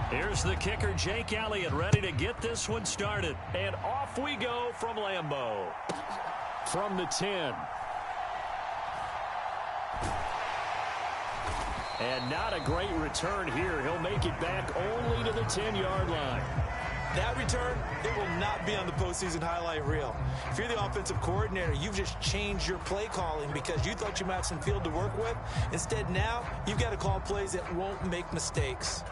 Here's the kicker, Jake Elliott, ready to get this one started. And off we go from Lambeau. From the 10. And not a great return here. He'll make it back only to the 10-yard line. That return, it will not be on the postseason highlight reel. If you're the offensive coordinator, you've just changed your play calling because you thought you might have some field to work with. Instead, now, you've got to call plays that won't make mistakes.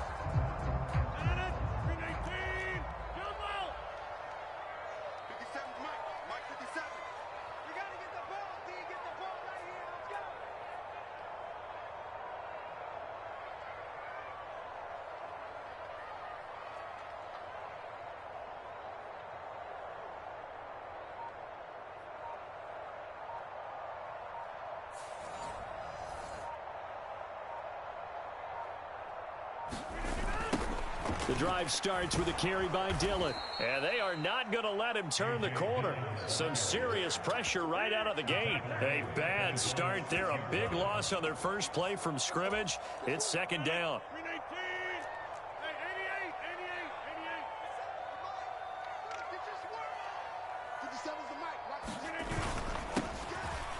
The drive starts with a carry by Dillon. And they are not going to let him turn the corner. Some serious pressure right out of the gate. A bad start there. A big loss on their first play from scrimmage. It's second down.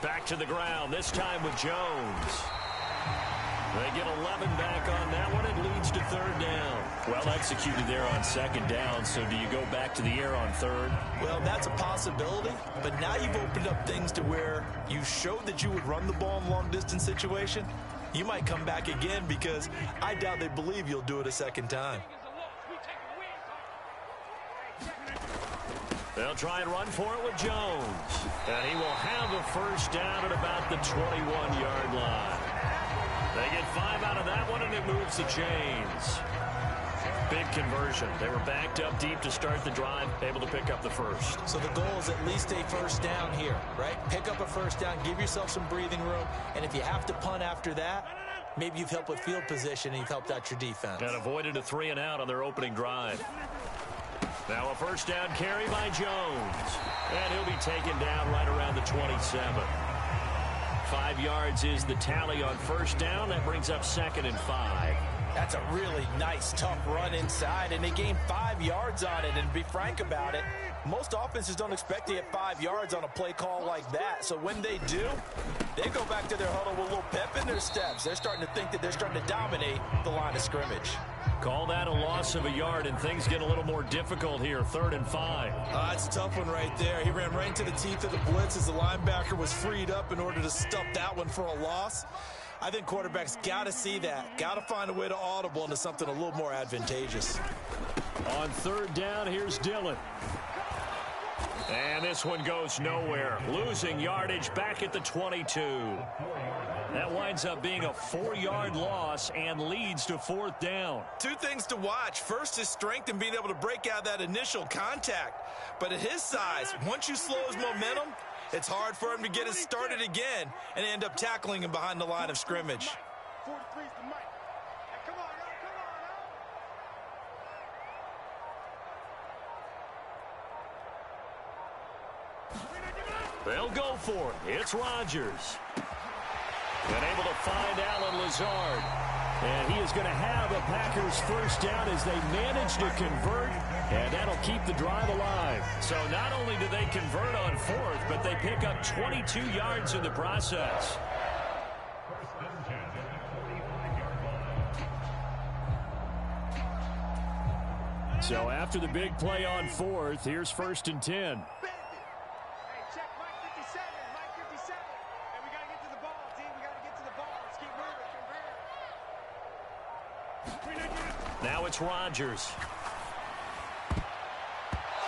Back to the ground, this time with Jones. They get 11 back on that one. It leads to third down. Well executed there on second down. So do you go back to the air on third? Well, that's a possibility. But now you've opened up things to where you showed that you would run the ball in long-distance situation. You might come back again because I doubt they believe you'll do it a second time. They'll try and run for it with Jones. And he will have a first down at about the 21-yard line. They get 5 out of that one, and it moves the chains. Big conversion. They were backed up deep to start the drive, able to pick up the first. So the goal is at least a first down here, right? Pick up a first down, give yourself some breathing room, and if you have to punt after that, maybe you've helped with field position and you've helped out your defense. And avoided a 3-and-out on their opening drive. Now a first down carry by Jones. And he'll be taken down right around the 27. 5 yards is the tally on first down. That brings up 2nd and 5. That's a really nice, tough run inside, and they gained 5 yards on it. And to be frank about it, most offenses don't expect to get 5 yards on a play call like that. So when they do, they go back to their huddle with a little pep in their steps. They're starting to think that they're starting to dominate the line of scrimmage. Call that a loss of a yard, and things get a little more difficult here. 3rd and 5. That's a tough one right there. He ran right into the teeth of the blitz as the linebacker was freed up in order to stuff that one for a loss. I think quarterbacks got to see that. Got to find a way to audible into something a little more advantageous. On 3rd down, here's Dillon. And this one goes nowhere. Losing yardage back at the 22. That winds up being a 4-yard loss and leads to 4th down. 2 things to watch. First is strength and being able to break out that initial contact. But at his size, once you slow his momentum, it's hard for him to get it started again and end up tackling him behind the line of scrimmage. They'll go for it. It's Rodgers. And able to find Allen Lazard. And he is going to have a Packers first down as they manage to convert. And that'll keep the drive alive. So not only do they convert on 4th, but they pick up 22 yards in the process. So after the big play on 4th, here's 1st and 10. Now it's Rodgers.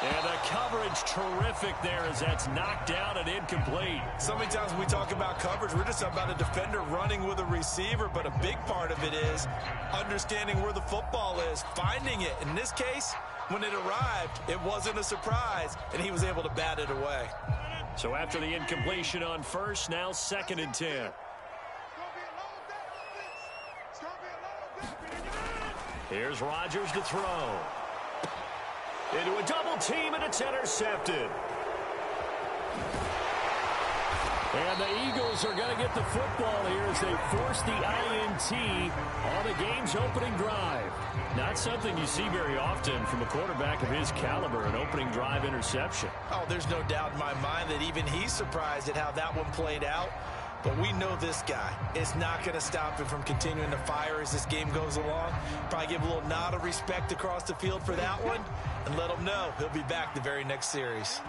And the coverage terrific there as that's knocked down and incomplete. So many times when we talk about coverage, we're just about a defender running with a receiver, but a big part of it is understanding where the football is, finding it. In this case, when it arrived, it wasn't a surprise, and he was able to bat it away. So after the incompletion on 1st, now 2nd and 10. Here's Rodgers to throw. Into a double team, and it's intercepted. And the Eagles are going to get the football here as they force the INT on the game's opening drive. Not something you see very often from a quarterback of his caliber, an opening drive interception. Oh, there's no doubt in my mind that even he's surprised at how that one played out. But we know this guy is not going to stop him from continuing to fire as this game goes along. Probably give a little nod of respect across the field for that one and let him know he'll be back the very next series.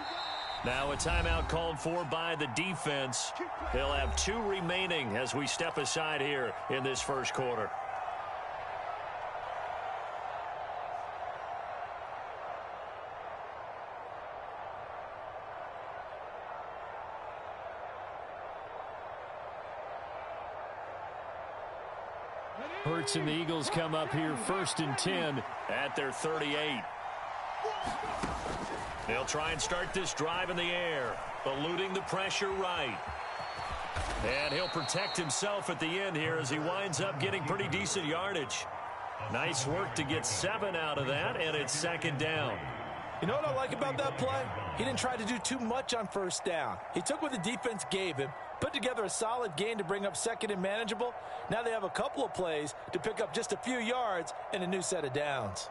Now a timeout called for by the defense. They'll have 2 remaining as we step aside here in this first quarter. Hurts and the Eagles come up here 1st and 10 at their 38. They'll try and start this drive in the air, eluding the pressure right. And he'll protect himself at the end here as he winds up getting pretty decent yardage. Nice work to get 7 out of that, and it's 2nd down. You know what I like about that play? He didn't try to do too much on 1st down. He took what the defense gave him, put together a solid gain to bring up 2nd and manageable. Now they have a couple of plays to pick up just a few yards and a new set of downs.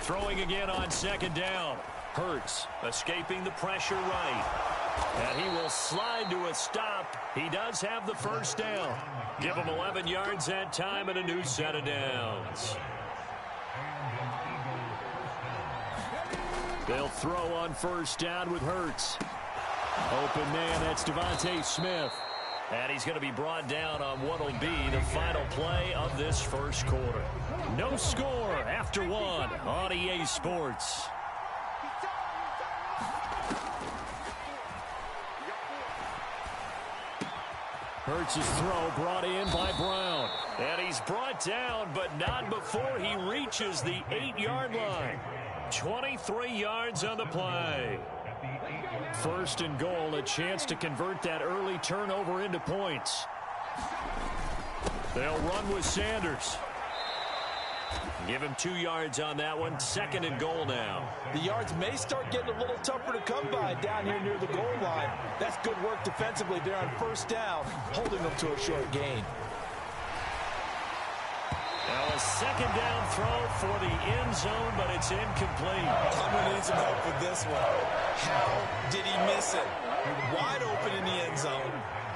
Throwing again on 2nd down. Hurts escaping the pressure right. And he will slide to a stop. He does have the 1st down. Give him 11 yards that time and a new set of downs. They'll throw on 1st down with Hurts. Open man, that's Devontae Smith. And he's going to be brought down on what will be the final play of this first quarter. No score after 1 on EA Sports. Hurts' throw brought in by Brown. And he's brought down, but not before he reaches the 8-yard line. 23 yards on the play. 1st and goal, a chance to convert that early turnover into points. They'll run with Sanders. Give him 2 yards on that one. 2nd and goal now. The yards may start getting a little tougher to come by down here near the goal line. That's good work defensively there on 1st down, holding them to a short gain. Now a 2nd down throw for the end zone, but it's incomplete. I'm going to need some help with this one. How did he miss it? Wide open in the end zone.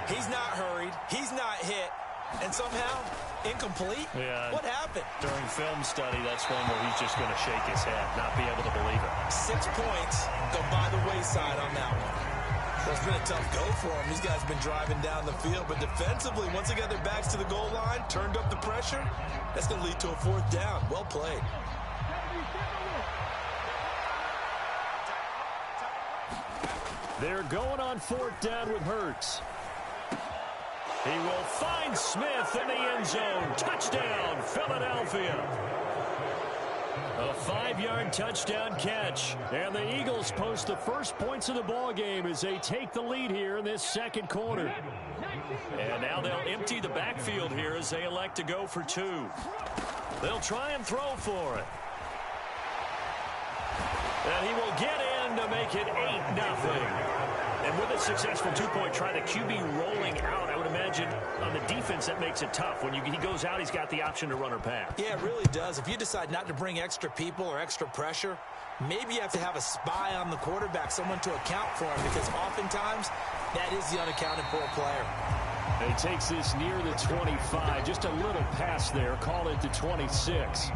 He's not hurried. He's not hit. And somehow, incomplete? Yeah. What happened? During film study, that's one where he's just going to shake his head, not be able to believe it. 6 points go by the wayside on that one. Well, it's been a tough go for him. These guys have been driving down the field, but defensively, once they got their backs to the goal line, turned up the pressure, that's going to lead to a 4th down. Well played. They're going on 4th down with Hurts. He will find Smith in the end zone. Touchdown, Philadelphia. A 5-yard touchdown catch. And the Eagles post the first points of the ball game as they take the lead here in this 2nd quarter. And now they'll empty the backfield here as they elect to go for 2. They'll try and throw for it. And he will get in to make it 8-0. And with a successful 2-point try, the QB rolling out, I would imagine on the defense that makes it tough. When he goes out, he's got the option to run or pass. Yeah, it really does. If you decide not to bring extra people or extra pressure, maybe you have to have a spy on the quarterback, someone to account for him, because oftentimes that is the unaccounted for player. He takes this near the 25, just a little pass there, call it the 26.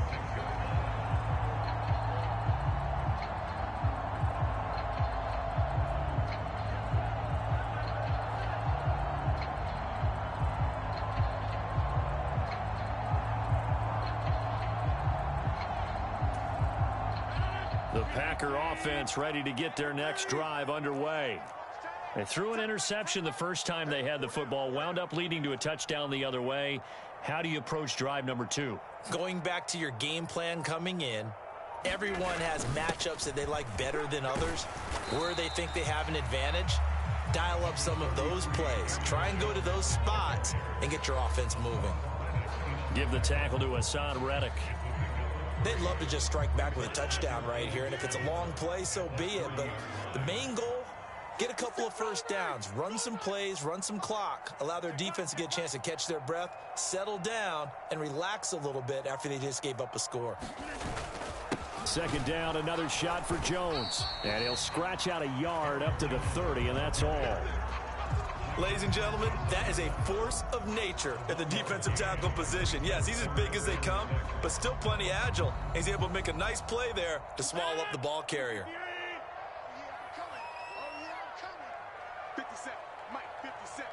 The Packer offense ready to get their next drive underway. They threw an interception the first time they had the football, wound up leading to a touchdown the other way. How do you approach drive number 2? Going back to your game plan coming in, everyone has matchups that they like better than others. Where they think they have an advantage, dial up some of those plays. Try and go to those spots and get your offense moving. Give the tackle to Hassan Reddick. they'd love to just strike back with a touchdown right here, and if it's a long play, so be it. But the main goal, get a couple of first downs, run some plays, run some clock, allow their defense to get a chance to catch their breath, settle down, and relax a little bit after they just gave up a score. Second down, another shot for Jones. And he'll scratch out a yard up to the 30, and that's all. Ladies and gentlemen, that is a force of nature at the defensive tackle position. Yes, he's as big as they come, but still plenty agile. He's able to make a nice play there to swallow up the ball carrier. 57, Mike, 57.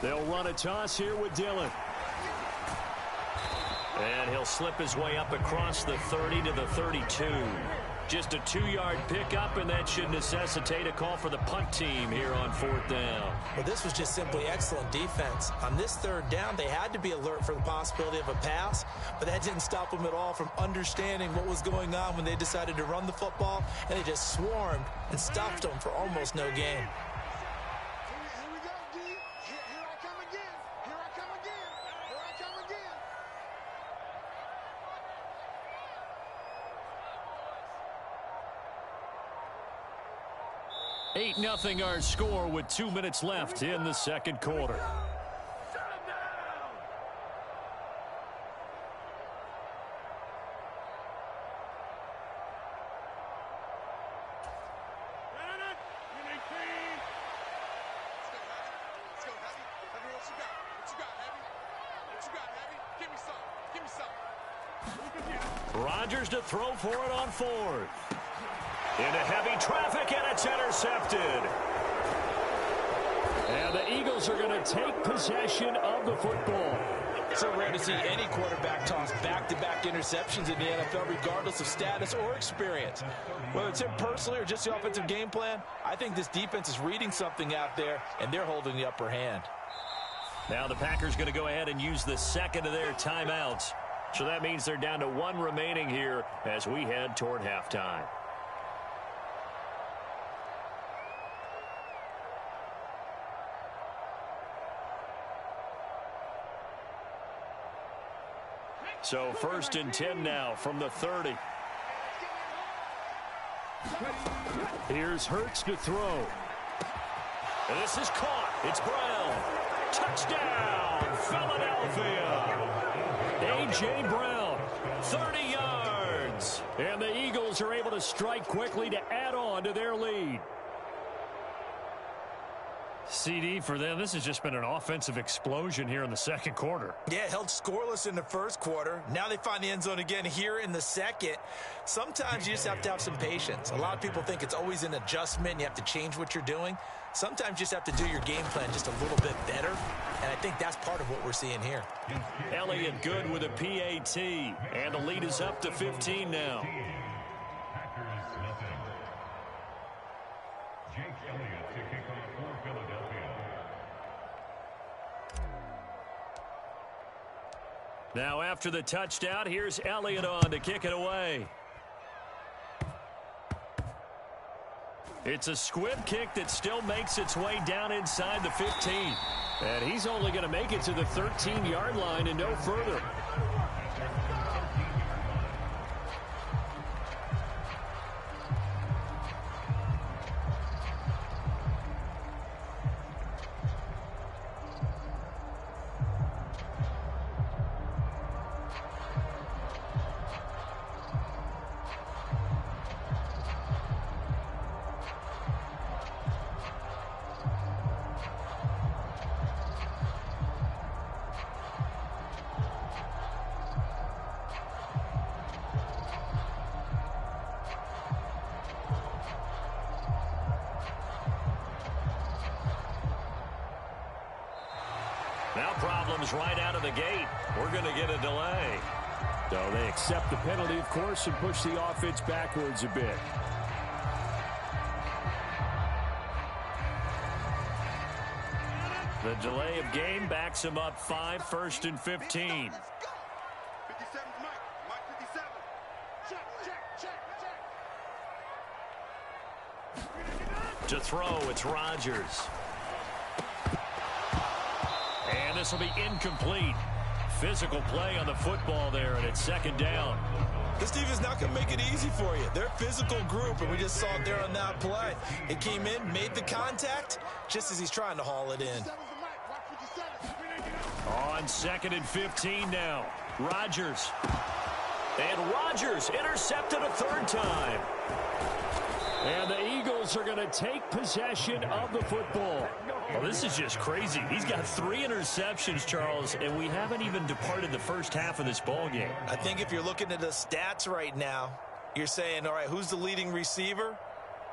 They'll run a toss here with Dillon. And he'll slip his way up across the 30 to the 32. Just a 2-yard pickup, and that should necessitate a call for the punt team here on 4th down. Well, this was just simply excellent defense. On this 3rd down, they had to be alert for the possibility of a pass, but that didn't stop them at all from understanding what was going on when they decided to run the football, and they just swarmed and stuffed them for almost no gain. Here we go, D. Here I come again. Here I come again. Here I come again. 8-0 our score with 2 minutes left in the second quarter. Rodgers to throw for it on 4th. Into heavy traffic, and it's intercepted. And the Eagles are going to take possession of the football. So rare to see any quarterback toss back-to-back interceptions in the NFL, regardless of status or experience. Whether it's him personally or just the offensive game plan, I think this defense is reading something out there, and they're holding the upper hand. Now the Packers going to go ahead and use the second of their timeouts. So that means they're down to 1 remaining here as we head toward halftime. So 1st and 10 now from the 30. Here's Hurts to throw. And this is caught. It's Brown. Touchdown, Philadelphia. A.J. Brown, 30 yards. And the Eagles are able to strike quickly to add on to their lead. CD, for them, this has just been an offensive explosion here in the second quarter. Yeah, held scoreless in the first quarter. Now they find the end zone again here in the second. Sometimes you just have to have some patience. A lot of people think it's always an adjustment. You have to change what you're doing. Sometimes you just have to do your game plan just a little bit better, and I think that's part of what we're seeing here. Elliott good with a PAT, and the lead is up to 15 now. Now after the touchdown, here's Elliott on to kick it away. It's a squib kick that still makes its way down inside the 15. And he's only going to make it to the 13-yard line and no further. Now problems right out of the gate. We're going to get a delay. So they accept the penalty, of course, and push the offense backwards a bit. The delay of game backs him up 5, 1st and 15. 57's Mike. Mike 57. Check. To throw, it's Rodgers. And this will be incomplete. physical play on the football there, and it's second down. This defense not going to make it easy for you. They're a physical group, and we just saw it there on that play. It came in, made the contact, just as he's trying to haul it in. On 2nd and 15 now. Rodgers. And Rodgers intercepted a third time. And the Eagles are going to take possession of the football. Well, this is just crazy. He's got 3 interceptions, Charles, and we haven't even departed the first half of this ball game. I think if you're looking at the stats right now, you're saying, all right, who's the leading receiver?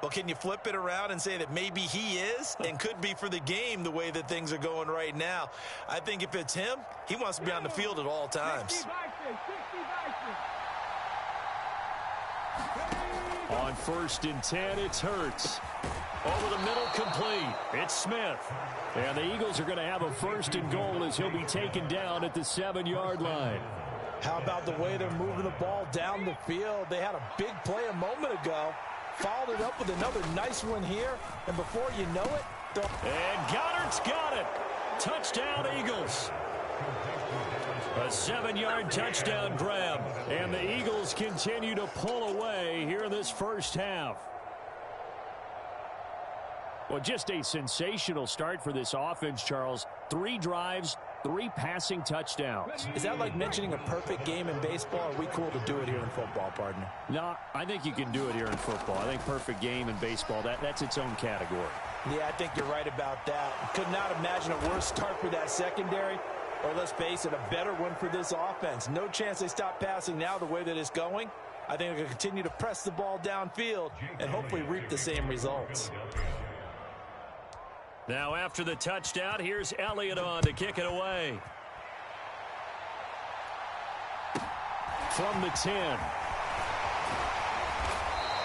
Well, can you flip it around and say that maybe he is and could be for the game the way that things are going right now? I think if it's him, he wants to be on the field at all times. On 1st and 10, it's Hurts. Over the middle, complete. It's Smith. And the Eagles are going to have a 1st and goal as he'll be taken down at the 7-yard line. How about the way they're moving the ball down the field? They had a big play a moment ago. Followed it up with another nice one here. And before you know it, and Goddard's got it. Touchdown, Eagles. A 7-yard touchdown grab. And the Eagles continue to pull away here in this first half. Well, just a sensational start for this offense, Charles. 3 drives, 3 passing touchdowns. Is that like mentioning a perfect game in baseball? Or are we cool to do it here in football, partner? No, I think you can do it here in football. I think perfect game in baseball, that's its own category. Yeah, I think you're right about that. Could not imagine a worse start for that secondary. Or let's face it, a better one for this offense. No chance they stop passing now the way that it's going. I think they're going to continue to press the ball downfield and hopefully reap the same results. Now after the touchdown, here's Elliott on to kick it away. From the 10.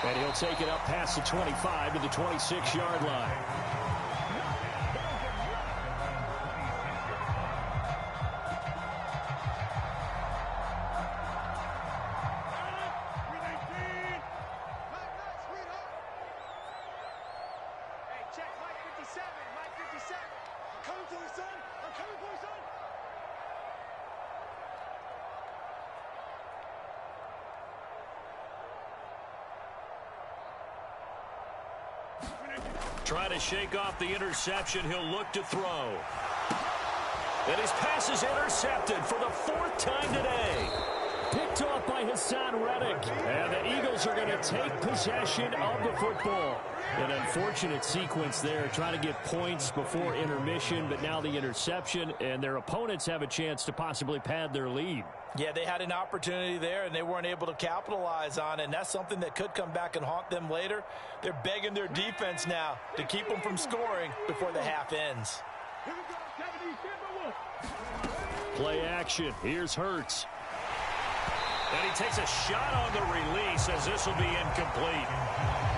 And he'll take it up past the 25 to the 26-yard line. Trying to shake off the interception. He'll look to throw. And his pass is intercepted for the 4th time today. Picked off by Hassan Reddick. And the Eagles are going to take possession of the football. An unfortunate sequence there, trying to get points before intermission, but now the interception, and their opponents have a chance to possibly pad their lead. Yeah, they had an opportunity there, and they weren't able to capitalize on it, and that's something that could come back and haunt them later. They're begging their defense now to keep them from scoring before the half ends. Play action. Here's Hurts. And he takes a shot on the release as this will be incomplete.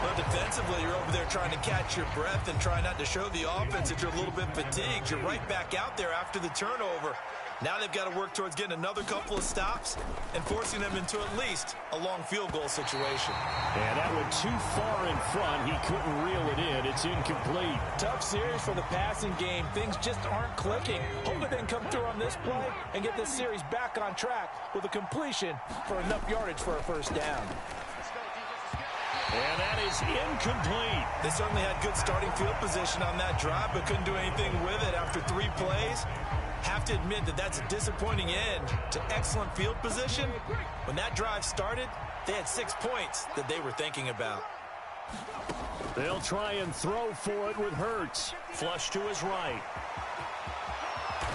Well, defensively, you're over there trying to catch your breath and try not to show the offense that you're a little bit fatigued. You're right back out there after the turnover. Now they've got to work towards getting another couple of stops and forcing them into at least a long field goal situation. And that went too far in front. He couldn't reel it in. It's incomplete. Tough series for the passing game. Things just aren't clicking. Hopefully they can come through on this play and get this series back on track with a completion for enough yardage for a first down. And that is incomplete. They certainly had good starting field position on that drive, but couldn't do anything with it after 3 plays. Have to admit that that's a disappointing end to excellent field position. When that drive started, they had 6 points that they were thinking about. They'll try and throw for it with Hurts. Flush to his right.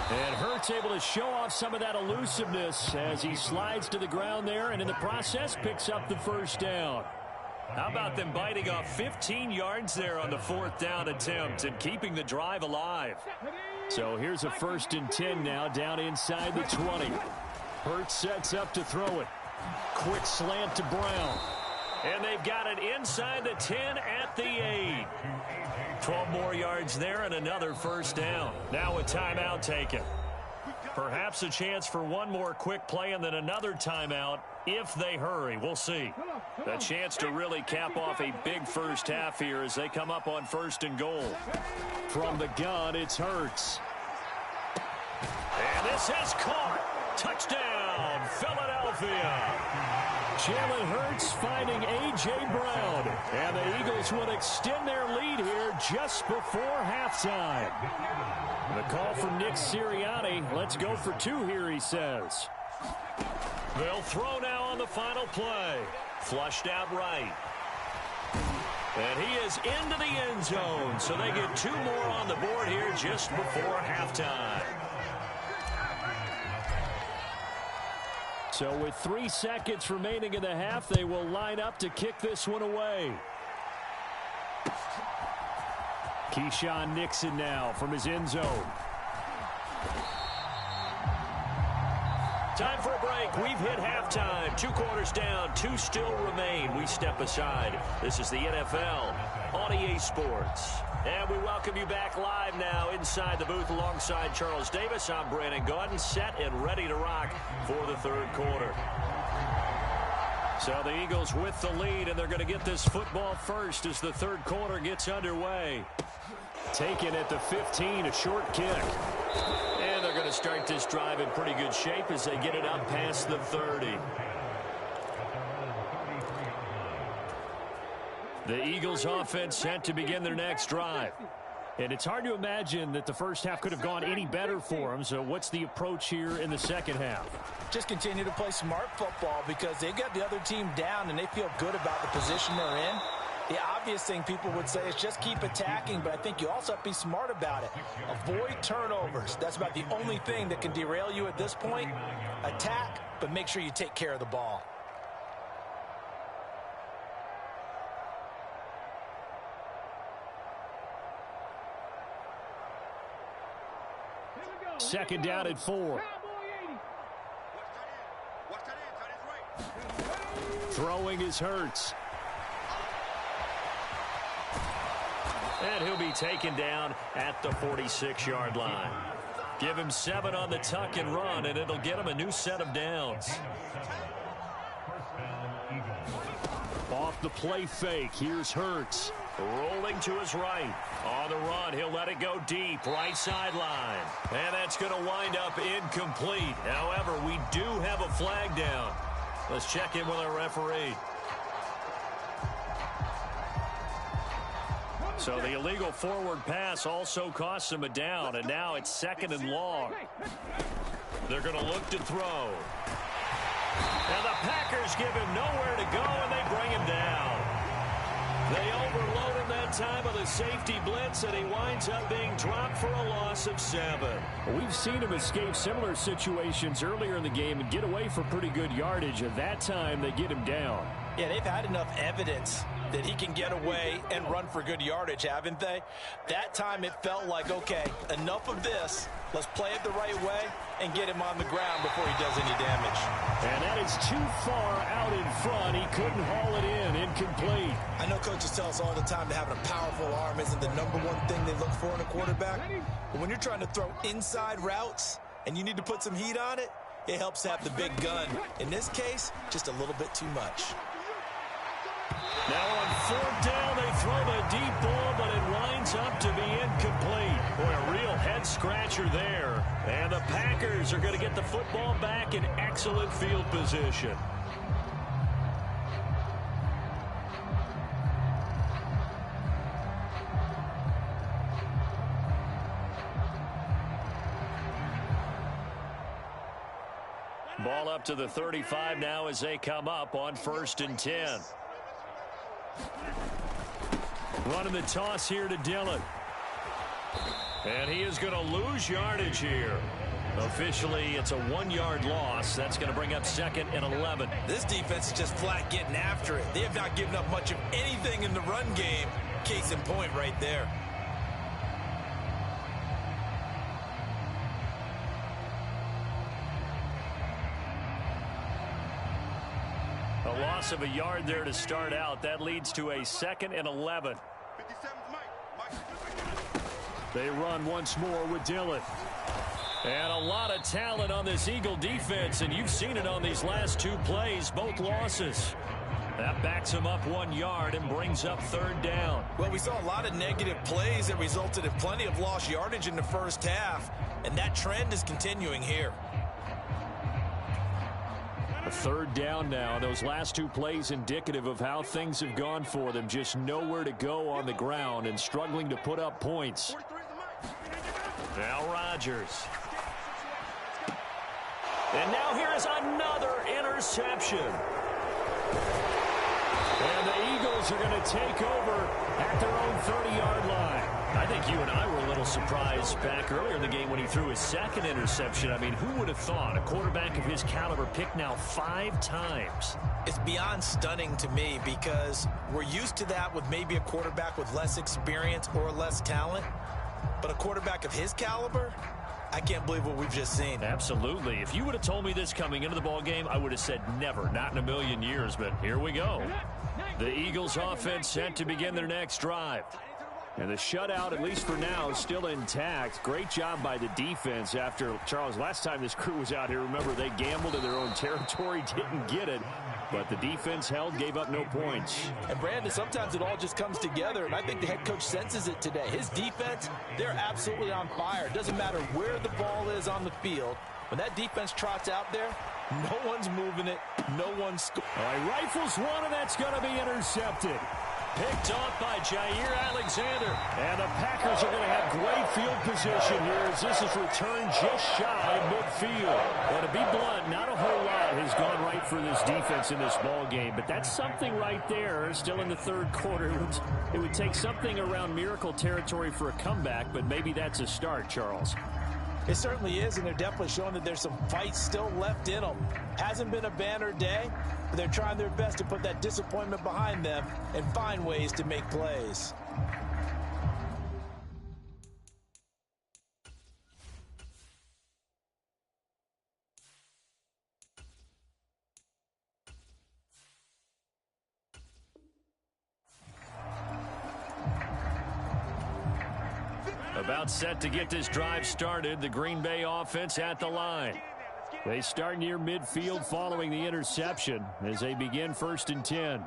And Hurts able to show off some of that elusiveness as he slides to the ground there, and in the process picks up the first down. How about them biting off 15 yards there on the 4th down attempt and keeping the drive alive? So here's a 1st and 10 now down inside the 20. Hurts sets up to throw it. Quick slant to Brown. And they've got it inside the 10 at the 8. 12 more yards there and another first down. Now a timeout taken. Perhaps a chance for one more quick play and then another timeout if they hurry. We'll see. A chance to really cap off a big first half here as they come up on 1st and goal. From the gun, it's Hurts. And this is caught. Touchdown, Philadelphia. Jalen Hurts finding A.J. Brown. And the Eagles will extend their lead here just before halftime. The call from Nick Sirianni. Let's go for two here, he says. They'll throw now on the final play. Flushed out right. And he is into the end zone. So they get two more on the board here just before halftime. So with 3 seconds remaining in the half, they will line up to kick this one away. Keyshawn Nixon now from his end zone. Time for a break. We've hit halftime. 2 quarters down. 2 still remain. We step aside. This is the NFL on EA Sports. And we welcome you back live now inside the booth alongside Charles Davis. I'm Brandon Gaudin, set and ready to rock for the third quarter. So the Eagles with the lead, and they're going to get this football first as the third quarter gets underway. Taken at the 15, a short kick. And they're going to start this drive in pretty good shape as they get it up past the 30. The Eagles offense set to begin their next drive. And it's hard to imagine that the first half could have gone any better for them. So what's the approach here in the second half? Just continue to play smart football because they got the other team down and they feel good about the position they're in. The obvious thing people would say is just keep attacking, but I think you also have to be smart about it. Avoid turnovers. That's about the only thing that can derail you at this point. Attack, but make sure you take care of the ball. Second down at 4. Throwing is Hurts. And he'll be taken down at the 46-yard line. Give him 7 on the tuck and run, and it'll get him a new set of downs. Off the play fake, here's Hurts. Rolling to his right. On the run, he'll let it go deep, right sideline. And that's going to wind up incomplete. However, we do have a flag down. Let's check in with our referee. So the illegal forward pass also costs him a down, and now it's 2nd and long. They're going to look to throw. And the Packers give him nowhere to go, and they bring him down. They overload him that time with a safety blitz, and he winds up being dropped for a loss of 7. We've seen him escape similar situations earlier in the game and get away for pretty good yardage. At that time, they get him down. Yeah, they've had enough evidence that he can get away and run for good yardage, haven't they? That time it felt like, okay, enough of this. Let's play it the right way and get him on the ground before he does any damage. And that is too far out in front. He couldn't haul it in. Incomplete. I know coaches tell us all the time that having a powerful arm isn't the #1 thing they look for in a quarterback. But when you're trying to throw inside routes and you need to put some heat on it, it helps have the big gun. In this case, just a little bit too much. Now on 4th down, they throw the deep ball, but it winds up to be incomplete. Boy, a real head-scratcher there. And the Packers are going to get the football back in excellent field position. Ball up to the 35 now as they come up on 1st and 10. Running the toss here to Dillon. And he is going to lose yardage here. Officially, it's a 1-yard loss. That's going to bring up 2nd and 11. This defense is just flat getting after it. They have not given up much of anything in the run game. Case in point right there. A loss of a yard there to start out. That leads to a 2nd and 11. They run once more with Dillon. And a lot of talent on this Eagle defense, and you've seen it on these last 2 plays, both losses. That backs him up 1 yard and brings up 3rd down. Well, we saw a lot of negative plays that resulted in plenty of lost yardage in the first half, and that trend is continuing here. Third down now. Those last two plays indicative of how things have gone for them. Just nowhere to go on the ground and struggling to put up points. Now Rodgers. And now here is another interception. And the Eagles are going to take over at their own 30-yard line. I think you and I were a little surprised back earlier in the game when he threw his second interception. I mean, who would have thought a quarterback of his caliber picked now 5 times? It's beyond stunning to me because we're used to that with maybe a quarterback with less experience or less talent. But a quarterback of his caliber, I can't believe what we've just seen. Absolutely. If you would have told me this coming into the ball game, I would have said never, not in a million years. But here we go. The Eagles offense set to begin their next drive. And the shutout, at least for now, is still intact. Great job by the defense after, Charles, last time this crew was out here, remember, they gambled in their own territory, didn't get it. But the defense held, gave up no points. And, Brandon, sometimes it all just comes together, and I think the head coach senses it today. His defense, they're absolutely on fire. It doesn't matter where the ball is on the field. When that defense trots out there, no one's moving it, no one's scoring. All right, rifles one, and that's going to be intercepted. Picked off by Jair Alexander. And the Packers are going to have great field position here as this is returned just shy of midfield. Well, to be blunt, not a whole lot has gone right for this defense in this ball game, but that's something right there. Still in the third quarter. It would take something around miracle territory for a comeback, but maybe that's a start, Charles. It certainly is, and they're definitely showing that there's some fight still left in them. Hasn't been a banner day, but they're trying their best to put that disappointment behind them and find ways to make plays. About set to get this drive started. The Green Bay offense at the line. They start near midfield following the interception as they begin 1st and 10.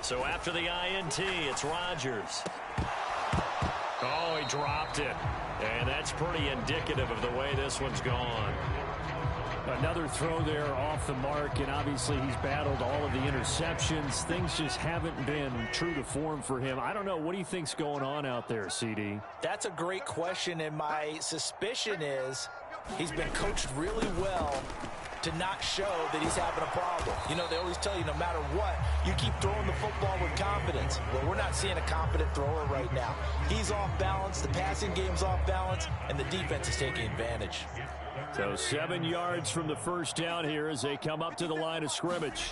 So after the INT, it's Rodgers. Oh, he dropped it. And that's pretty indicative of the way this one's gone. Another throw there off the mark, and obviously he's battled all of the interceptions. Things just haven't been true to form for him. I don't know. What do you think's going on out there, CD? That's a great question, and my suspicion is he's been coached really well to not show that he's having a problem. You know, they always tell you no matter what, you keep throwing the football with confidence. Well, we're not seeing a confident thrower right now. He's off balance, the passing game's off balance, and the defense is taking advantage. So 7 yards from the first down here as they come up to the line of scrimmage.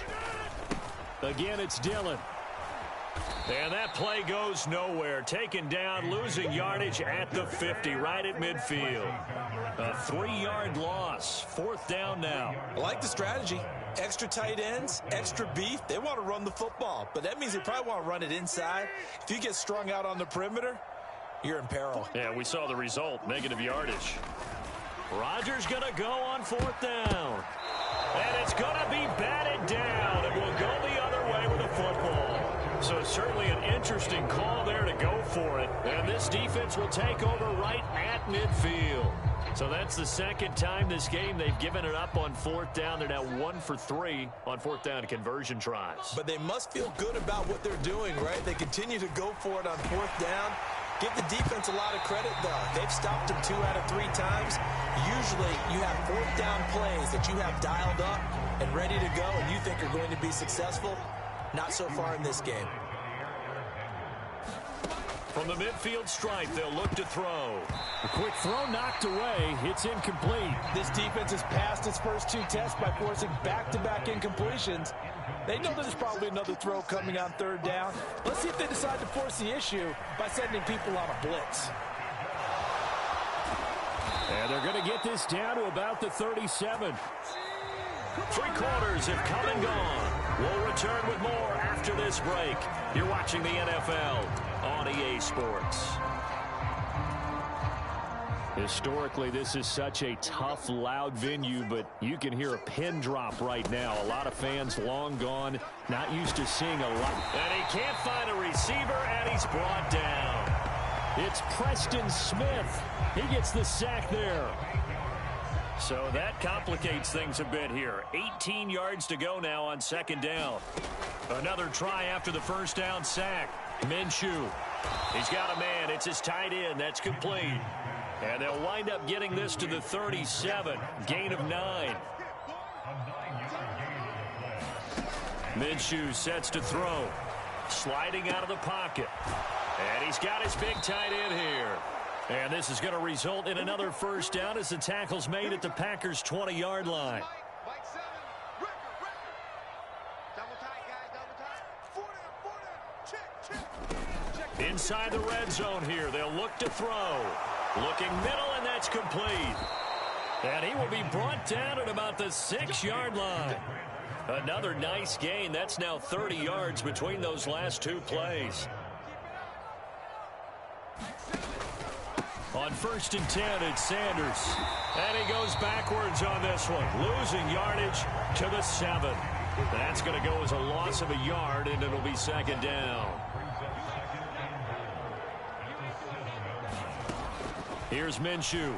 Again, it's Dillon. And that play goes nowhere. Taken down, losing yardage at the 50, right at midfield. A 3-yard loss. 4th down now. I like the strategy. Extra tight ends, extra beef. They want to run the football, but that means they probably want to run it inside. If you get strung out on the perimeter, you're in peril. Yeah, we saw the result, negative yardage. Rodgers going to go on 4th down. And it's going to be batted down. It will go the other way with the football. So certainly an interesting call there to go for it. And this defense will take over right at midfield. So that's the second time this game they've given it up on 4th down. They're now 1 for 3 on 4th down conversion tries. But they must feel good about what they're doing, right? They continue to go for it on 4th down. Give the defense a lot of credit, though. They've stopped them 2 out of 3 times. Usually, you have 4th down plays that you have dialed up and ready to go, and you think are going to be successful. Not so far in this game. From the midfield stripe, they'll look to throw. A quick throw knocked away. It's incomplete. This defense has passed its first 2 tests by forcing back-to-back incompletions. They know there's probably another throw coming on 3rd down. Let's see if they decide to force the issue by sending people on a blitz. And they're going to get this down to about the 37. 3 quarters have come and gone. We'll return with more after this break. You're watching the NFL on EA Sports. Historically, this is such a tough, loud venue, but you can hear a pin drop right now. A lot of fans long gone, not used to seeing a lot. And he can't find a receiver, and he's brought down. It's Preston Smith. He gets the sack there. So that complicates things a bit here. 18 yards to go now on second down. Another try after the first down sack. Minshew. He's got a man. It's his tight end. That's complete. And they'll wind up getting this to the 37. Gain of 9. Minshew sets to throw. Sliding out of the pocket. And he's got his big tight end here. And this is going to result in another first down as the tackle's made at the Packers' 20-yard line. Inside the red zone here. They'll look to throw. Looking middle, and that's complete. And he will be brought down at about the 6-yard line. Another nice gain. That's now 30 yards between those last two plays. On 1st and 10, it's Sanders. And he goes backwards on this one. Losing yardage to the 7. That's going to go as a loss of a yard, and it'll be second down. Here's Minshew.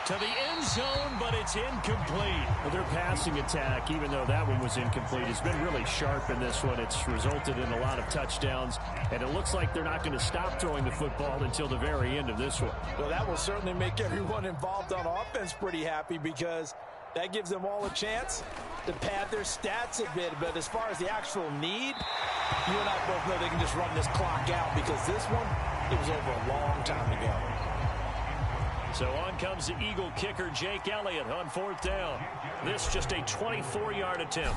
To the end zone, but it's incomplete. Well, their passing attack, even though that one was incomplete, has been really sharp in this one. It's resulted in a lot of touchdowns, and it looks like they're not going to stop throwing the football until the very end of this one. Well, that will certainly make everyone involved on offense pretty happy because that gives them all a chance to pad their stats a bit. But as far as the actual need, you and I both know they can just run this clock out because this one, it was over a long time ago. So on comes the Eagle kicker, Jake Elliott, on 4th down. This just a 24-yard attempt.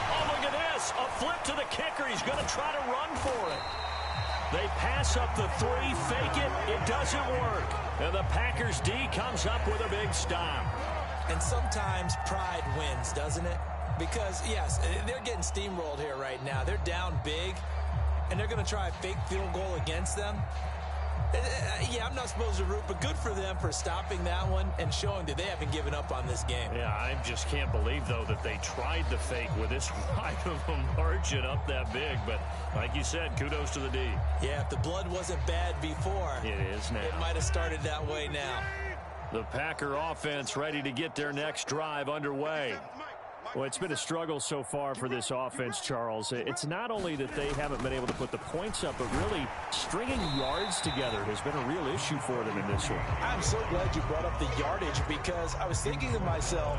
Oh, look at this. A flip to the kicker. He's going to try to run for it. They pass up the 3, fake it. It doesn't work. And the Packers D comes up with a big stop. And sometimes pride wins, doesn't it? Because, yes, they're getting steamrolled here right now. They're down big, and they're going to try a fake field goal against them. Yeah, I'm not supposed to root, but good for them for stopping that one and showing that they haven't given up on this game. Yeah, I just can't believe, though, that they tried the fake with this wide of a margin up that big. But like you said, kudos to the D. Yeah, if the blood wasn't bad before, it is now. It might have started that way now. The Packer offense ready to get their next drive underway. Well, it's been a struggle so far for this offense, Charles. It's not only that they haven't been able to put the points up, but really stringing yards together has been a real issue for them in this one. I'm so glad you brought up the yardage because I was thinking to myself,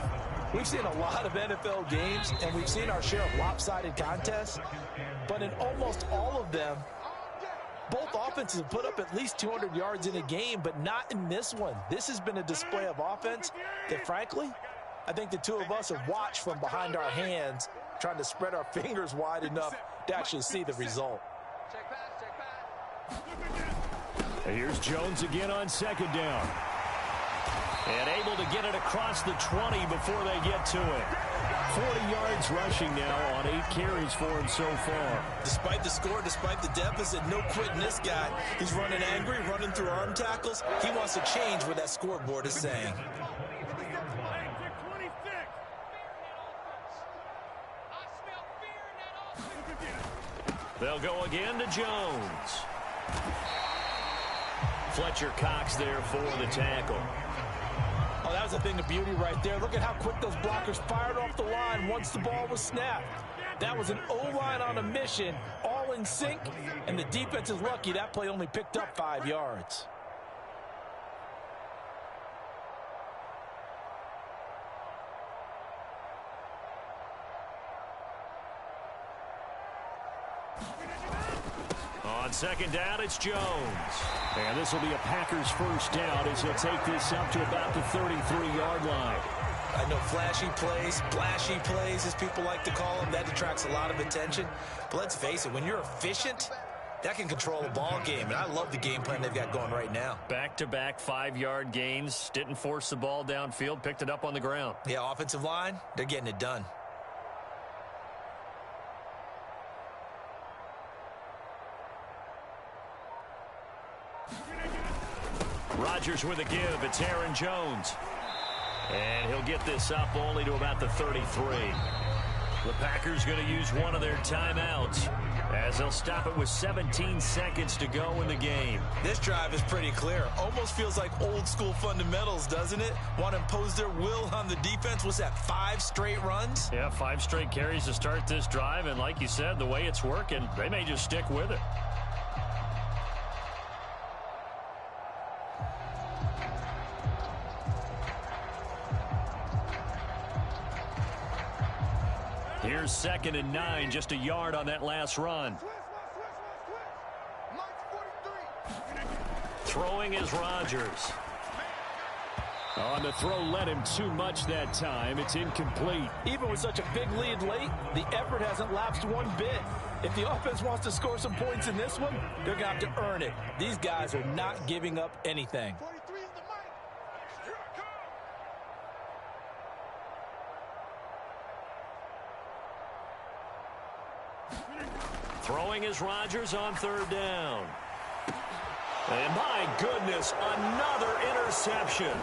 we've seen a lot of NFL games, and we've seen our share of lopsided contests, but in almost all of them, both offenses have put up at least 200 yards in a game, but not in this one. This has been a display of offense that, frankly, I think the two of us have watched from behind our hands, trying to spread our fingers wide enough to actually see the result. Here's Jones again on 2nd down. And able to get it across the 20 before they get to it. 40 yards rushing now on 8 carries for him so far. Despite the score, despite the deficit, no quitting this guy. He's running angry, running through arm tackles. He wants to change what that scoreboard is saying. They'll go again to Jones. Fletcher Cox there for the tackle. Oh, that was a thing of beauty right there. Look at how quick those blockers fired off the line once the ball was snapped. That was an O-line on a mission, all in sync, and the defense is lucky that play only picked up 5 yards. On 2nd down, it's Jones. And this will be a Packers first down as he'll take this up to about the 33-yard line. I know flashy plays, splashy plays, as people like to call them, that attracts a lot of attention. But let's face it, when you're efficient, that can control a ball game. And I love the game plan they've got going right now. Back-to-back 5-yard gains. Didn't force the ball downfield. Picked it up on the ground. Yeah, offensive line, they're getting it done. Rodgers with a give. It's Aaron Jones. And he'll get this up only to about the 33. The Packers going to use one of their timeouts. As they'll stop it with 17 seconds to go in the game. This drive is pretty clear. Almost feels like old school fundamentals, doesn't it? Want to impose their will on the defense. What's that, 5 straight runs? Yeah, 5 straight carries to start this drive. And like you said, the way it's working, they may just stick with it. Here's 2nd and 9, just a yard on that last run. Throwing is Rodgers. On the throw, led him too much that time. It's incomplete. Even with such a big lead late, the effort hasn't lapsed one bit. If the offense wants to score some points in this one, they're going to have to earn it. These guys are not giving up anything. Throwing is Rodgers on 3rd down. And my goodness, another interception.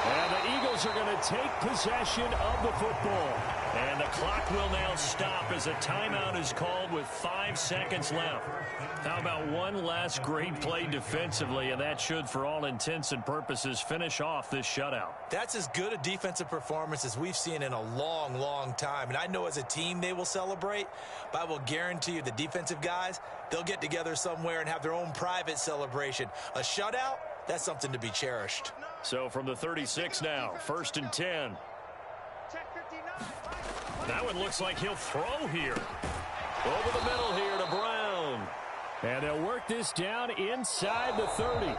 And the Eagles are going to take possession of the football. And the clock will now stop as a timeout is called with 5 seconds left. How about one last great play defensively, and that should, for all intents and purposes, finish off this shutout. That's as good a defensive performance as we've seen in a long, long time. And I know as a team they will celebrate, but I will guarantee you the defensive guys, they'll get together somewhere and have their own private celebration. A shutout, that's something to be cherished. So from the 36 now, 1st and 10. That one looks like he'll throw here. Over the middle here to Brown. And they'll work this down inside the 30.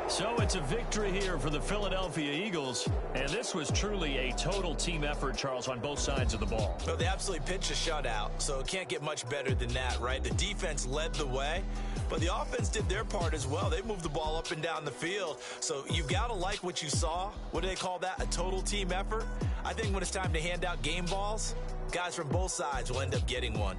So it's a victory here for the Philadelphia Eagles. And this was truly a total team effort, Charles, on both sides of the ball. Well, they absolutely pitched a shutout, so it can't get much better than that, right? The defense led the way, but the offense did their part as well. They moved the ball up and down the field. So you've got to like what you saw. What do they call that? A total team effort? I think when it's time to hand out game balls, guys from both sides will end up getting one.